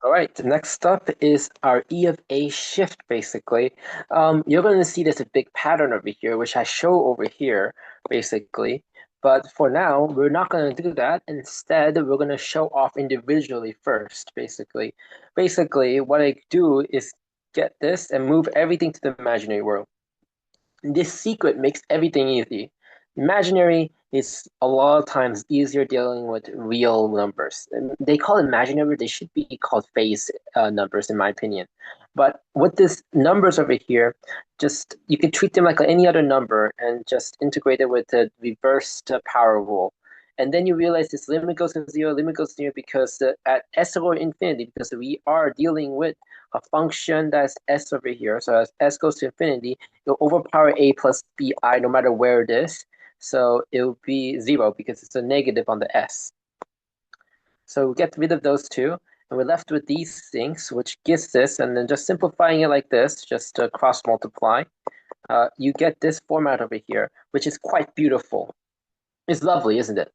All right, next up is our E of A shift, basically. You're going to see there's a big pattern over here, which I show over here, basically. But for now, we're not going to do that. Instead, we're going to show off individually first, basically. Basically, what I do is get this and move everything to the imaginary world. This secret makes everything easy. Imaginary is a lot of times easier dealing with real numbers. And they call it imaginary, they should be called phase numbers, in my opinion. But with this numbers over here, just you can treat them like any other number and just integrate it with the reversed power rule. And then you realize this limit goes to zero, limit goes to zero because at s over infinity, because we are dealing with a function that's s over here. So as s goes to infinity, you'll overpower a plus bi no matter where it is. So it'll be zero because it's a negative on the s. So we get rid of those two, and we're left with these things, which gives this, and then just simplifying it like this, just cross multiply, you get this format over here, which is quite beautiful. It's lovely, isn't it?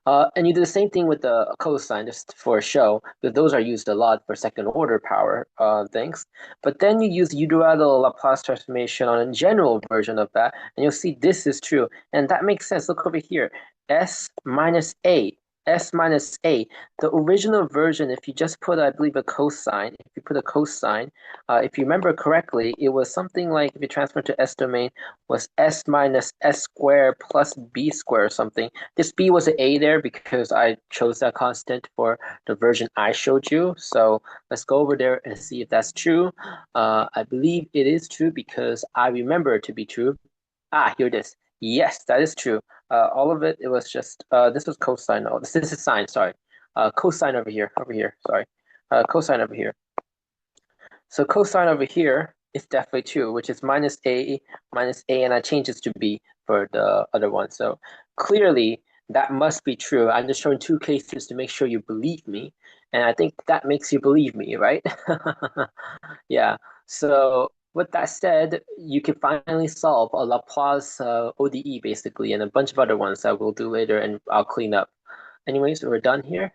And you do the same thing with the cosine, just for a show, because those are used a lot for second order power things. But then you use unilateral Laplace transformation on a general version of that, and you'll see this is true. And that makes sense. Look over here. S minus A. S minus A. The original version, if you just put, I believe, a cosine, if you put a cosine, if you remember correctly, it was something like, if you transfer to S domain, was S minus S squared plus B squared or something. This B was an A there because I chose that constant for the version I showed you. So let's go over there and see if that's true. I believe it is true because I remember it to be true. Ah, here it is. Yes, that is true. All of it, it was just, this was cosine. Oh, this is sine, sorry. Cosine over here, sorry. Cosine over here. So cosine over here is definitely true, which is minus A, and I change this to B for the other one. So clearly that must be true. I'm just showing two cases to make sure you believe me. And I think that makes you believe me, right? Yeah. So with that said, you can finally solve a Laplace ODE basically, and a bunch of other ones that we'll do later and I'll clean up. Anyways, we're done here.